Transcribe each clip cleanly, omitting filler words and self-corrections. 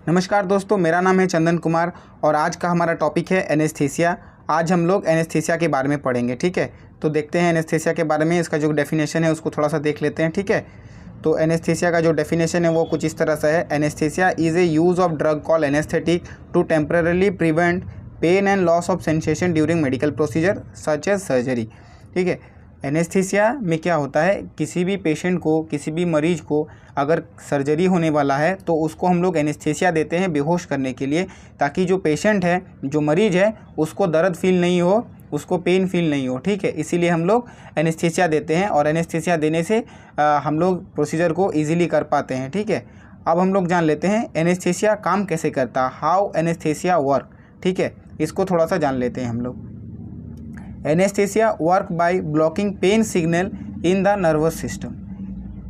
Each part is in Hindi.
नमस्कार दोस्तों, मेरा नाम है चंदन कुमार और आज का हमारा टॉपिक है एनेस्थीसिया। आज हम लोग एनेस्थीसिया के बारे में पढ़ेंगे। ठीक है, तो देखते हैं एनेस्थीसिया के बारे में। इसका जो डेफिनेशन है उसको थोड़ा सा देख लेते हैं। ठीक है, तो एनेस्थीसिया का जो डेफिनेशन है वो कुछ इस तरह से है। Anaesthesia is a use of drug call anaesthetic to temporarily prevent pain and loss of sensation during medical procedure such as surgery. ठीक है, एनेस्थीसिया में क्या होता है, किसी भी पेशेंट को, किसी भी मरीज़ को अगर सर्जरी होने वाला है तो उसको हम लोग एनेस्थीसिया देते हैं बेहोश करने के लिए, ताकि जो पेशेंट है, जो मरीज़ है, उसको दर्द फील नहीं हो, उसको पेन फील नहीं हो। ठीक है, इसीलिए हम लोग एनेस्थीसिया देते हैं और एनेस्थीसिया देने से हम लोग प्रोसीजर को ईजिली कर पाते हैं। ठीक है, अब हम लोग जान लेते हैं एनेस्थीसिया काम कैसे करता है, हाउ एनेस्थीसिया वर्क। ठीक है, इसको थोड़ा सा जान लेते हैं हम लोग। Anaesthesia work by blocking pen signal in the nervous system.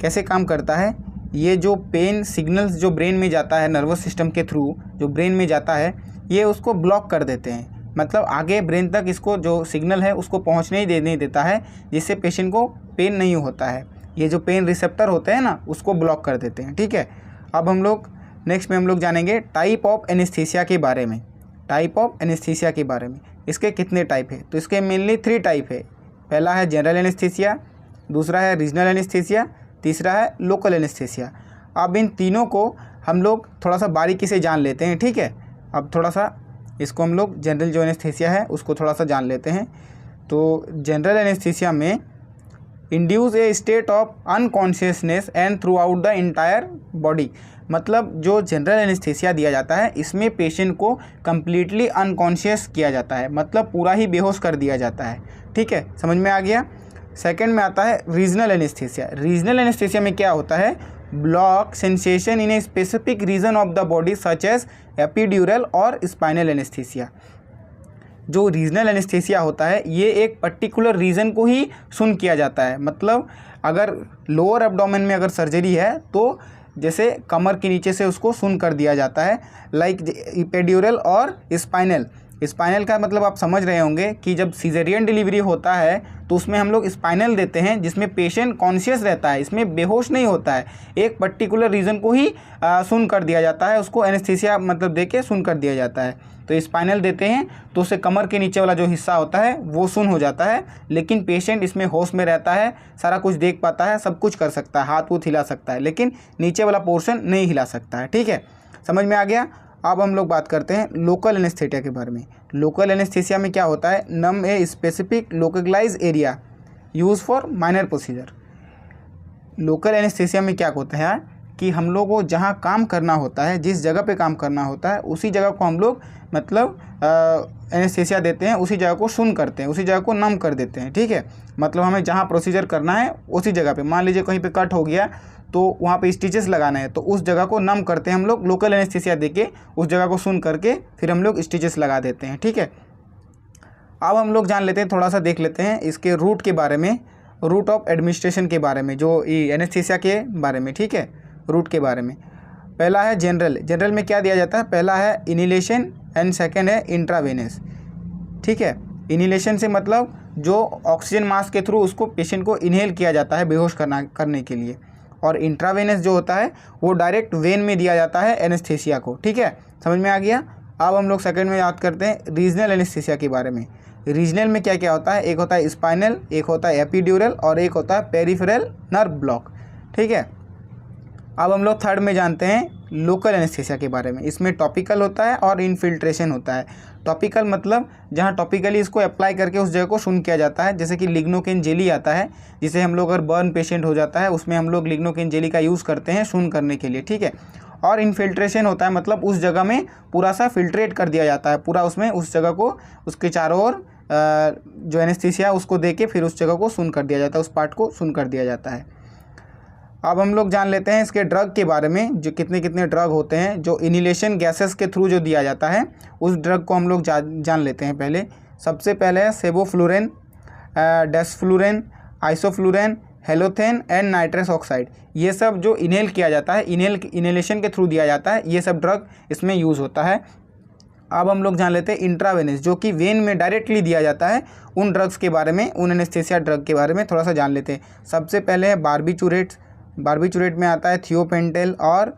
कैसे काम करता है, ये जो पेन सिग्नल्स जो ब्रेन में जाता है, नर्वस सिस्टम के थ्रू जो ब्रेन में जाता है, ये उसको ब्लॉक कर देते हैं। मतलब आगे ब्रेन तक इसको जो सिग्नल है उसको पहुंचने ही नहीं देता है, जिससे पेशेंट को पेन नहीं होता है। ये जो पेन रिसेप्टर होते हैं ना, उसको ब्लॉक कर देते हैं। ठीक है, अब हम लोग नेक्स्ट में हम लोग जानेंगे टाइप ऑफ एनेस्थीसिया के बारे में। टाइप ऑफ एनेस्थीसिया के बारे में, इसके कितने टाइप है, तो इसके मेनली 3 टाइप है। पहला है जनरल एनेस्थीसिया, दूसरा है रीजनल एनेस्थीसिया, तीसरा है लोकल एनेस्थीसिया। अब इन तीनों को हम लोग थोड़ा सा बारीकी से जान लेते हैं। ठीक है, अब थोड़ा सा इसको हम लोग जनरल जो एनेस्थीसिया है उसको थोड़ा सा जान लेते हैं। तो जनरल एनेस्थीसिया में induce A state of unconsciousness and through out the entire body. मतलब जो जनरल एनेस्थीसिया दिया जाता है, इसमें पेशेंट को कम्प्लीटली अनकॉन्शियस किया जाता है, मतलब पूरा ही बेहोश कर दिया जाता है। ठीक है, समझ में आ गया। सेकंड में आता है रीजनल एनेस्थीसिया। रीजनल एनेस्थीसिया में क्या होता है, block sensation in a specific region of the body such as epidural और स्पाइनल एनेस्थीसिया। जो रीजनल एनेस्थीसिया होता है, ये एक पर्टिकुलर रीजन को ही सुन किया जाता है। मतलब अगर लोअर एब्डोमेन में अगर सर्जरी है तो जैसे कमर के नीचे से उसको सुन कर दिया जाता है, लाइक एपिड्यूरल और स्पाइनल। स्पाइनल का मतलब आप समझ रहे होंगे कि जब सीजरियन डिलीवरी होता है तो उसमें हम लोग स्पाइनल देते हैं, जिसमें पेशेंट कॉन्शियस रहता है, इसमें बेहोश नहीं होता है। एक पर्टिकुलर रीज़न को ही सुन कर दिया जाता है, उसको एनेस्थीसिया मतलब देके सुन कर दिया जाता है। तो स्पाइनल देते हैं तो उससे कमर के नीचे वाला जो हिस्सा होता है वो सुन हो जाता है, लेकिन पेशेंट इसमें होश में रहता है, सारा कुछ देख पाता है, सब कुछ कर सकता है, हाथ वूथ हिला सकता है, लेकिन नीचे वाला पोर्शन नहीं हिला सकता है। ठीक है, समझ में आ गया। अब हम लोग बात करते हैं लोकल एनेस्थीसिया के बारे में। लोकल एनेस्थीसिया में क्या होता है, numb a specific localise area use for minor procedure. Local anaesthesia में क्या होता है कि हम लोग को जहाँ काम करना होता है, जिस जगह पे काम करना होता है, उसी जगह को हम लोग मतलब एनेस्थीसिया देते हैं, उसी जगह को सुन करते हैं, उसी जगह को नम कर देते हैं। ठीक है, मतलब हमें जहाँ प्रोसीजर करना है उसी जगह पे, मान लीजिए कहीं पे कट हो गया तो वहाँ पे स्टिचेस लगाना है, तो उस जगह को नम करते हैं हम लोग, लोकल एनेस्थीसिया देके उस जगह को सुन करके फिर हम लोग स्टिचेस लगा देते हैं। ठीक है, अब हम लोग जान लेते हैं, थोड़ा सा देख लेते हैं इसके रूट के बारे में, रूट ऑफ एडमिनिस्ट्रेशन के बारे में, जो एनेस्थीसिया के बारे में। ठीक है, रूट के बारे में पहला है जनरल। जनरल में क्या दिया जाता है, पहला है इनिलेशन एंड सेकेंड है इंट्रावेनस। ठीक है, इनिलेशन से मतलब जो ऑक्सीजन मास्क के थ्रू उसको पेशेंट को इनहेल किया जाता है बेहोश करने के लिए, और इंट्रावेनस जो होता है वो डायरेक्ट वेन में दिया जाता है एनेस्थीसिया को। ठीक है, समझ में आ गया। अब हम लोग सेकंड में याद करते हैं रीजनल एनेस्थीसिया के बारे में। रीजनल में क्या क्या होता है, एक होता है स्पाइनल, एक होता है एपिड्यूरल और एक होता है पेरिफेरल नर्व ब्लॉक। ठीक है, अब हम लोग थर्ड में जानते हैं लोकल एनेस्थीसिया के बारे में। इसमें टॉपिकल होता है और इन्फिल्ट्रेशन होता है। टॉपिकल मतलब जहाँ टॉपिकली इसको अप्लाई करके उस जगह को सुन किया जाता है, जैसे कि लिग्नोकेन जेली आता है, जिसे हम लोग अगर बर्न पेशेंट हो जाता है उसमें हम लोग लिग्नोकेन जेली का यूज़ करते हैं सुन करने के लिए। ठीक है, और इन्फिल्ट्रेशन होता है, मतलब उस जगह में पूरा सा फिल्ट्रेट कर दिया जाता है, पूरा उसमें उस जगह को उसके चारों ओर जो एनेस्थीसिया उसको दे के फिर उस जगह को सुन कर दिया जाता है, उस पार्ट को सुन कर दिया जाता है। अब हम लोग जान लेते हैं इसके ड्रग के बारे में, जो कितने कितने ड्रग होते हैं जो इनिलेशन गैसेस के थ्रू जो दिया जाता है, उस ड्रग को हम लोग जान लेते हैं। पहले सबसे पहले है sevoflurane, desflurane, isoflurane, halothane and nitrous oxide. ये सब जो इनहेल किया जाता है, इनहेलेशन के थ्रू दिया जाता है, ये सब ड्रग इसमें यूज़ होता है। अब हम लोग जान लेते हैं इंट्रावेनस, जो कि वेन में डायरेक्टली दिया जाता है। उन ड्रग्स के बारे में, उन एनेस्थीसिया ड्रग के बारे में थोड़ा सा जान लेते हैं। सबसे पहले है बारबिचुरेट्स। बारबिचुरेट में आता है थियोपेंटेल और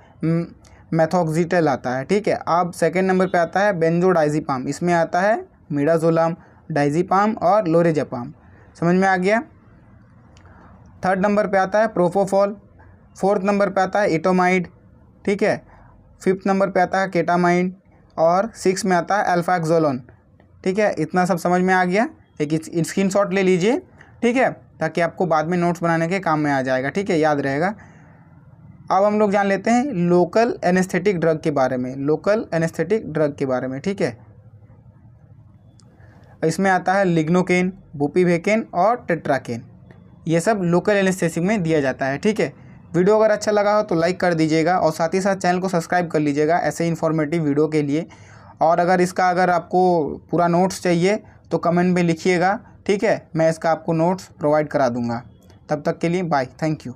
मेथोक्सिटेल आता है, ठीक है। अब सेकंड नंबर पे आता है बेंजोडाइज़ेपाम, इसमें आता है मिडाज़ोलम, डाइज़ेपाम और लोरेज़ेपाम। समझ में आ गया। थर्ड नंबर पे आता है प्रोपोफॉल, फोर्थ नंबर पे आता है इटोमाइड, ठीक है। फिफ्थ नंबर पे आता है केटामाइड और सिक्स में आता है अल्फाक्सोलोन, ठीक है। इतना सब समझ में आ गया। एक स्क्रीनशॉट ले लीजिए, ठीक है, ताकि आपको बाद में नोट्स बनाने के काम में आ जाएगा, ठीक है, याद रहेगा। अब हम लोग जान लेते हैं लोकल एनेस्थेटिक ड्रग के बारे में, लोकल एनेस्थेटिक ड्रग के बारे में, ठीक है। इसमें आता है लिग्नोकेन, बुपिवेकेन और टेट्राकेन, ये सब लोकल एनेस्थेसिक में दिया जाता है, ठीक है। वीडियो अगर अच्छा लगा हो तो लाइक कर दीजिएगा और साथ ही साथ चैनल को सब्सक्राइब कर लीजिएगा ऐसे इन्फॉर्मेटिव वीडियो के लिए। और अगर आपको पूरा नोट्स चाहिए तो कमेंट में लिखिएगा, ठीक है, मैं इसका आपको नोट्स प्रोवाइड करा दूँगा। तब तक के लिए बाय, थैंक यू।